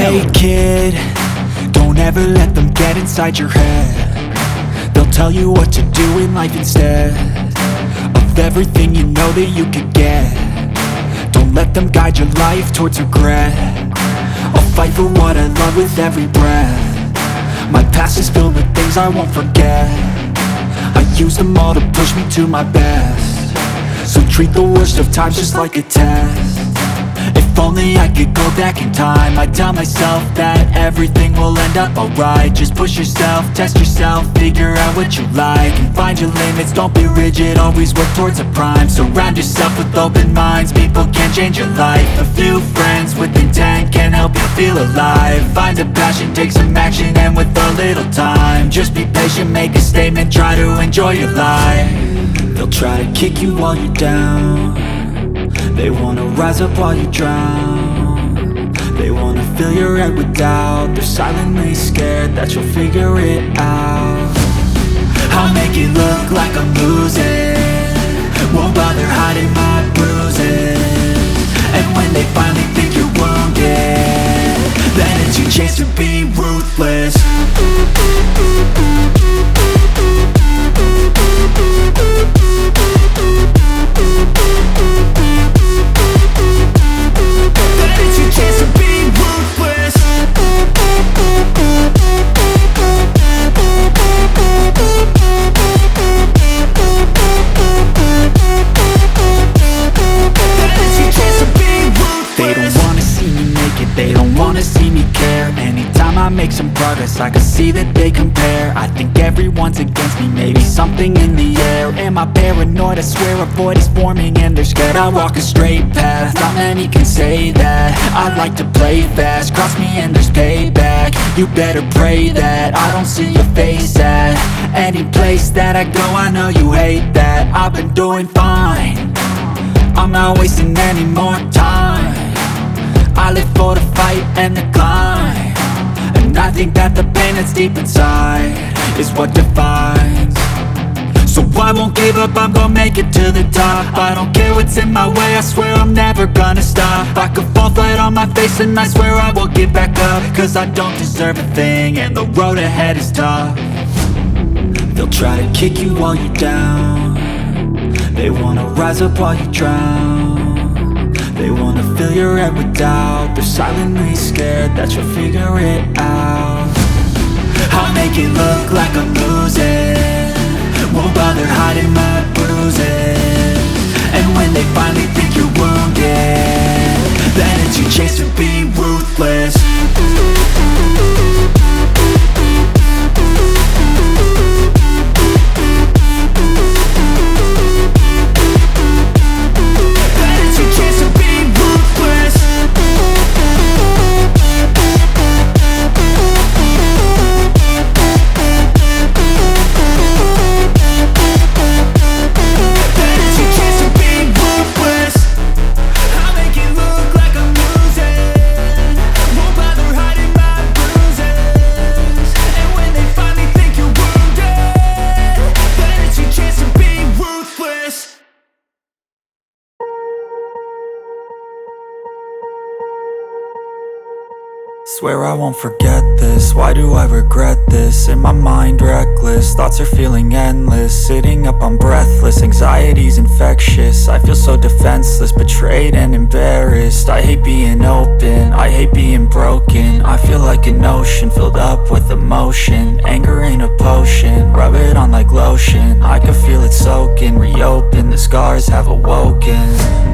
Hey kid, don't ever let them get inside your head. They'll tell you what to do in life instead of everything you know that you could get. Don't let them guide your life towards regret. I'll fight for what I love with every breath. My past is filled with things I won't forget. I use them all to push me to my best. So treat the worst of times just like a test. If only I could go back in time, I'd tell myself that everything will end up alright. Just push yourself, test yourself, figure out what you like, and find your limits, don't be rigid, always work towards a prime. Surround yourself with open minds, people can change your life. A few friends with intent can help you feel alive. Find a passion, take some action, and with a little time, just be patient, make a statement, try to enjoy your life. They'll try to kick you while you're down. They wanna rise up while you drown. They wanna fill your head with doubt. They're silently scared that you'll figure it out. I'll make it look like I'm losing, won't bother hiding my bruises. And when they finally think you're wounded, then it's your chance to be ruthless. They don't wanna see me care. Anytime I make some progress, I can see that they compare. I think everyone's against me, maybe something in the air. Am I paranoid? I swear a void is forming and they're scared. I walk a straight path, not many can say that. I like to play fast, cross me and there's payback. You better pray that I don't see your face at any place that I go. I know you hate that. I've been doing fine, I'm not wasting any more time. I live for the fight and the climb, and I think that the pain that's deep inside is what defines. So I won't give up, I'm gonna make it to the top. I don't care what's in my way, I swear I'm never gonna stop. I could fall flat on my face and I swear I will get back up, cause I don't deserve a thing and the road ahead is tough. They'll try to kick you while you're down. They wanna rise up while you drown. They wanna fill your head with doubt. They're silently scared that you'll figure it out. I'll make it look like I'm losing, won't bother hiding my bruises. And when they finally think you're wounded, then it's your chance to be ruthless. Swear I won't forget this, why do I regret this? In my mind reckless, thoughts are feeling endless. Sitting up, I'm breathless, anxiety's infectious. I feel so defenseless, betrayed and embarrassed. I hate being open, I hate being broken. I feel like an ocean filled up with emotion. Anger ain't a potion, rub it on like lotion. I can feel it soaking, reopen, the scars have awoken.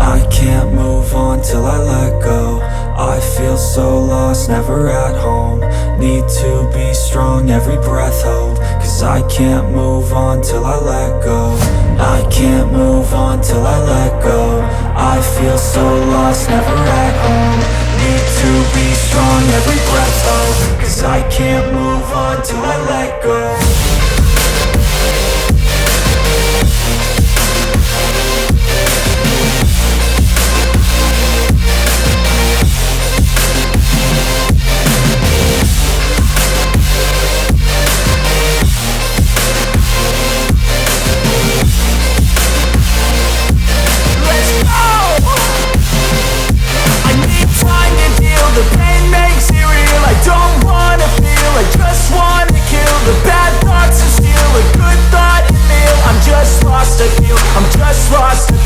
I can't move on till I let go. I feel so lost, never at home. Need to be strong, every breath hold. Cause I can't move on till I let go. I can't move on till I let go. I feel so lost, never at home. Need to be strong, every breath hold. Cause I can't move on till I let go. The pain makes it real.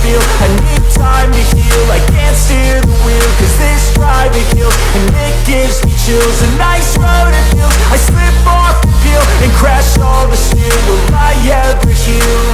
feel. I need time to heal, I can't steer the wheel, cause this drive it kills, and it gives me chills. A nice road it feels, I slip off the peel and crash all the steel. Will I ever heal?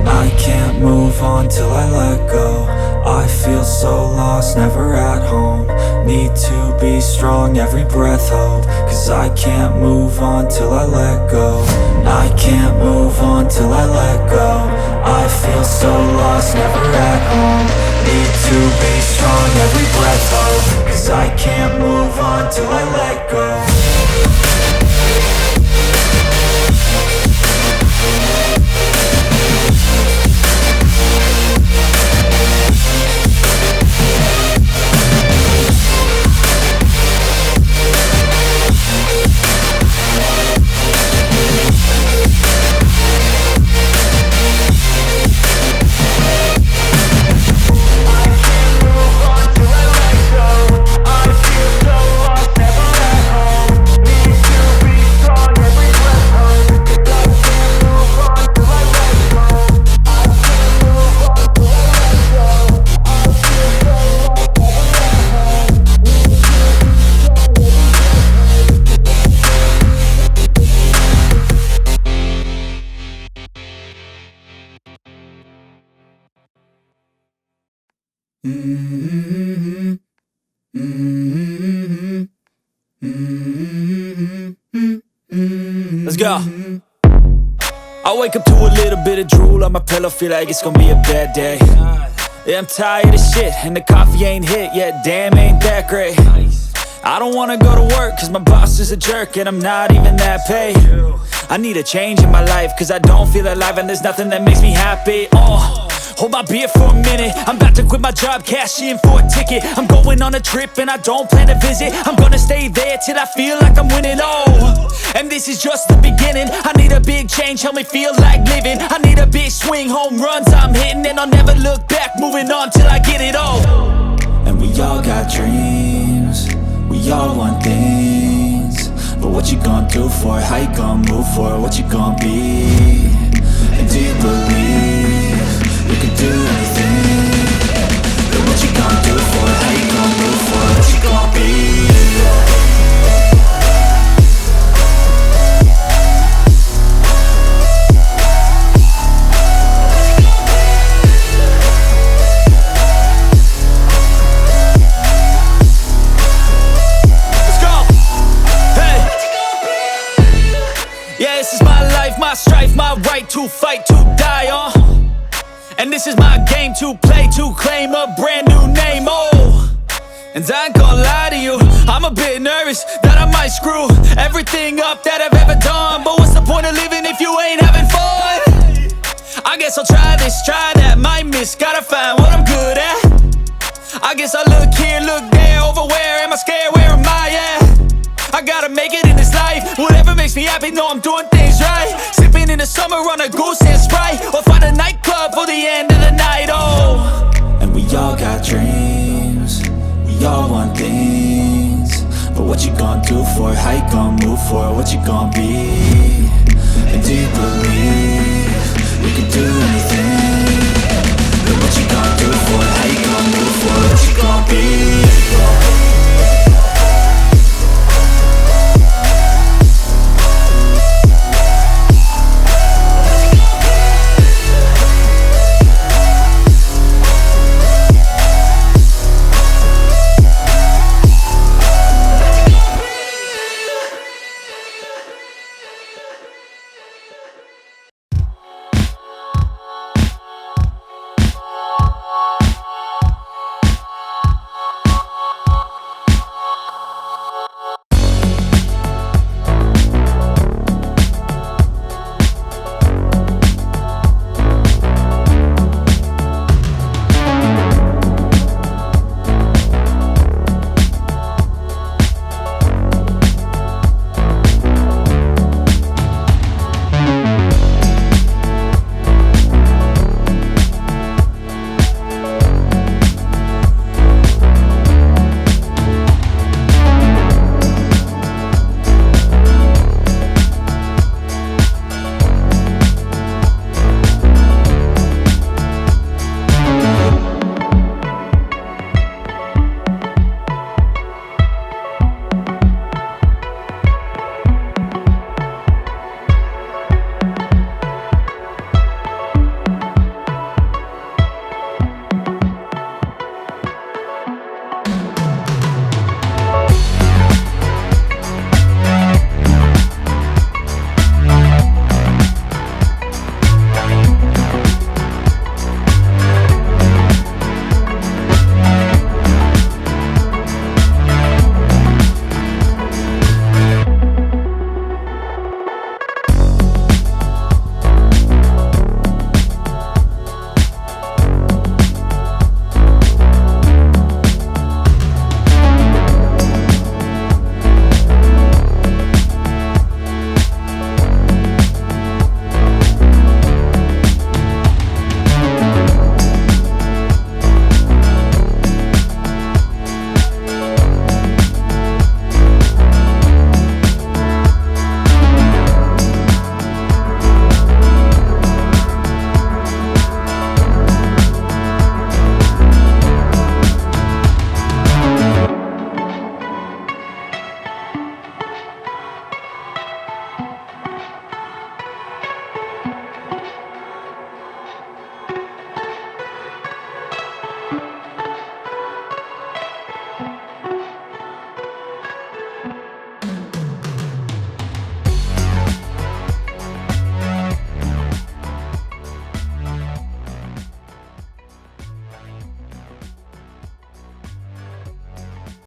I can't move on till I let go. I feel so lost, never at home. Need to be strong, every breath hold, cause I can't move on till I let go. I can't move on till I let go. I feel so lost, never at home. Need to be strong, every breath hold, cause I can't move on till I let go. Let's go. I wake up to a little bit of drool on my pillow, feel like it's gonna be a bad day. Yeah, I'm tired of shit, and the coffee ain't hit yet, damn ain't that great. I don't wanna go to work, cause my boss is a jerk, and I'm not even that paid. I need a change in my life, cause I don't feel alive, and there's nothing that makes me happy. Hold my beer for a minute, I'm about to quit my job, cash in for a ticket. I'm going on a trip and I don't plan to visit. I'm gonna stay there till I feel like I'm winning, and this is just the beginning. I need a big change, help me feel like living. I need a big swing, home runs I'm hitting, and I'll never look back, moving on till I get it all. And we all got dreams, we all want things, but what you gonna do for it? How you gonna move for it? What you gonna be? And do you believe you can do anything? But what you gonna do for it? How you gonna move for it? What you gonna be? Let's go! Hey! Yeah, this is my life, my strife, my right to fight, to die on. And this is my game to play, to claim a brand new name, And I ain't gonna lie to you, I'm a bit nervous that I might screw everything up that I've ever done. But what's the point of living if you ain't having fun? I guess I'll try this, try that, might miss, gotta find what I'm good at. I guess I look here, look there, over where am I scared, where am I at? I gotta make it in this life, whatever makes me happy, know I'm doing things right. Sipping in the summer on a goose and Sprite, or find a nightclub for the end of the night, And we all got dreams, we all want things, but what you gonna do for it? How you gonna move for it? What you gonna be? And do you believe you can do anything?